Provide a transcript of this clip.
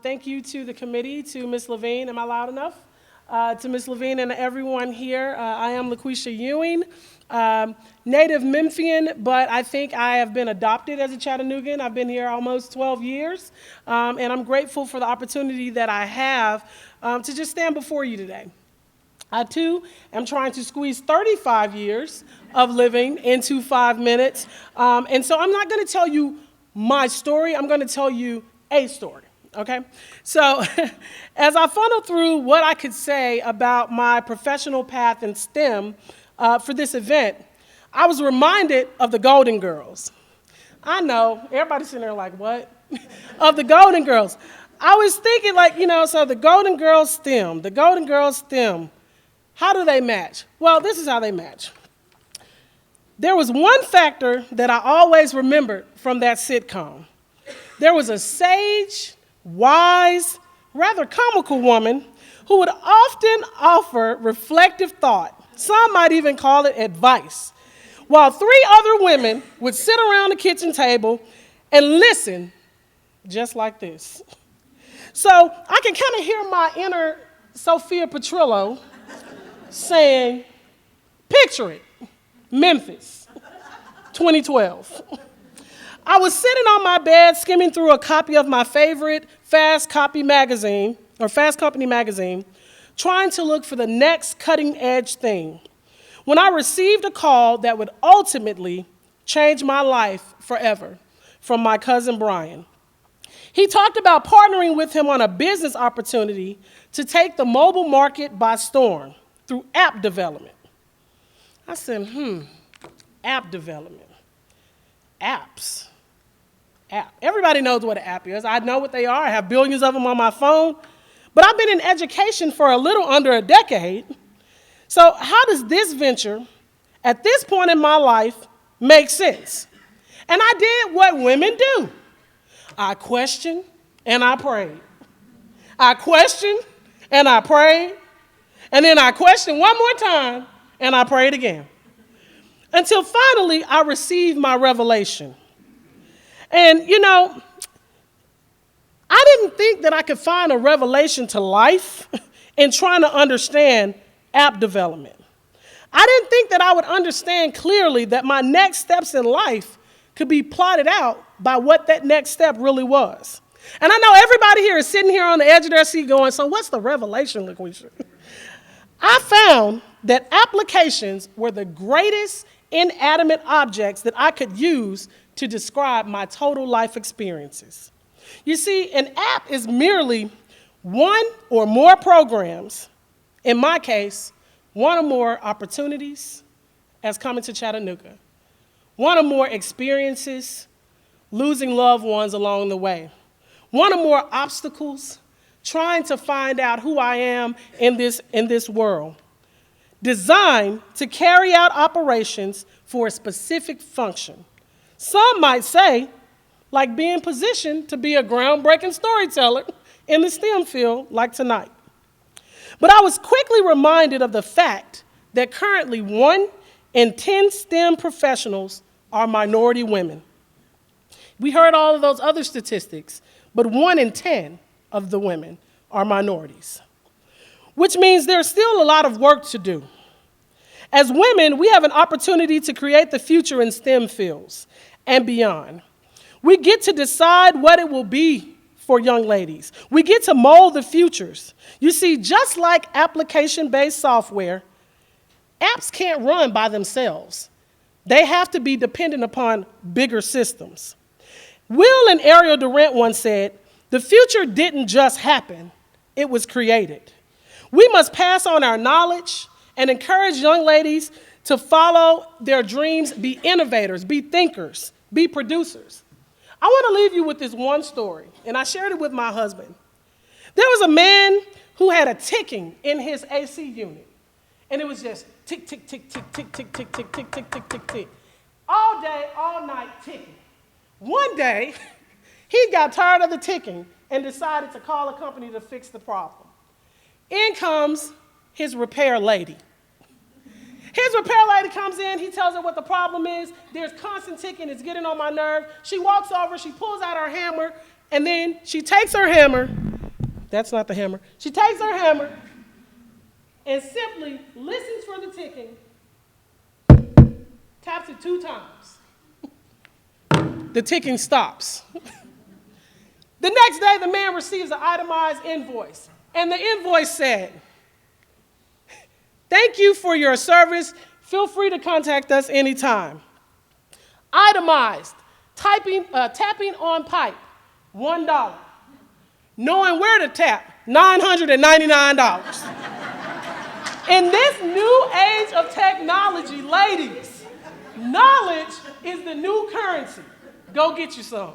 Thank you to the committee, to Ms. Levine. Am I loud enough? To Ms. Levine and everyone here. I am Lakweshia Ewing, native Memphian, but I think I have been adopted as a Chattanoogan. I've been here almost 12 years, and I'm grateful for the opportunity that I have to just stand before you today. I, too, am trying to squeeze 35 years of living into 5 minutes, and so I'm not going to tell you my story. I'm going to tell you a story. Okay, so as I funnel through what I could say about my professional path in STEM for this event, I was reminded of the Golden Girls. I know, everybody's sitting there like, what? Of the Golden Girls. I was thinking so the Golden Girls STEM, how do they match? Well, this is how they match. There was one factor that I always remembered from that sitcom. There was a sage, wise, rather comical woman who would often offer reflective thought. Some might even call it advice, while 3 other women would sit around the kitchen table and listen just like this. So I can kind of hear my inner Sophia Petrillo saying, picture it, Memphis, 2012. I was sitting on my bed skimming through a copy of my favorite Fast Company magazine, trying to look for the next cutting edge thing, when I received a call that would ultimately change my life forever from my cousin Brian. He talked about partnering with him on a business opportunity to take the mobile market by storm through app development. I said, app development, apps. App. Everybody knows what an app is. I know what they are. I have billions of them on my phone. But I've been in education for a little under a decade. So how does this venture, at this point in my life, make sense? And I did what women do. I questioned and I prayed. I questioned and I prayed. And then I questioned one more time and I prayed again. Until finally I received my revelation. And, I didn't think that I could find a revelation to life in trying to understand app development. I didn't think that I would understand clearly that my next steps in life could be plotted out by what that next step really was. And I know everybody here is sitting here on the edge of their seat going, so what's the revelation, Lakweshia? I found that applications were the greatest inanimate objects that I could use to describe my total life experiences. You see, an app is merely one or more programs, in my case, one or more opportunities as coming to Chattanooga, one or more experiences, losing loved ones along the way, one or more obstacles, trying to find out who I am in this world, designed to carry out operations for a specific function. Some might say, like being positioned to be a groundbreaking storyteller in the STEM field like tonight. But I was quickly reminded of the fact that currently 1 in 10 STEM professionals are minority women. We heard all of those other statistics, but 1 in 10 of the women are minorities, which means there's still a lot of work to do. As women, we have an opportunity to create the future in STEM fields and beyond. We get to decide what it will be for young ladies. We get to mold the futures. You see, just like application-based software, apps can't run by themselves. They have to be dependent upon bigger systems. Will and Ariel Durant once said, "The future didn't just happen, it was created." We must pass on our knowledge and encourage young ladies to follow their dreams, be innovators, be thinkers, be producers. I want to leave you with this one story, and I shared it with my husband. There was a man who had a ticking in his AC unit, and it was just tick, tick, tick, tick, tick, tick, tick, tick, tick, tick, tick, tick, tick, all day, all night ticking. One day, he got tired of the ticking and decided to call a company to fix the problem. In comes his repair lady. His repair lady comes in, he tells her what the problem is. There's constant ticking, it's getting on my nerve. She walks over, she pulls out her hammer, And then she takes her hammer. That's not the hammer. She takes her hammer and simply listens for the ticking, taps it 2 times. The ticking stops. The next day, the man receives an itemized invoice. And the invoice said, "Thank you for your service. Feel free to contact us anytime." Itemized, tapping on pipe, $1. Knowing where to tap, $999. In this new age of technology, ladies, knowledge is the new currency. Go get you some.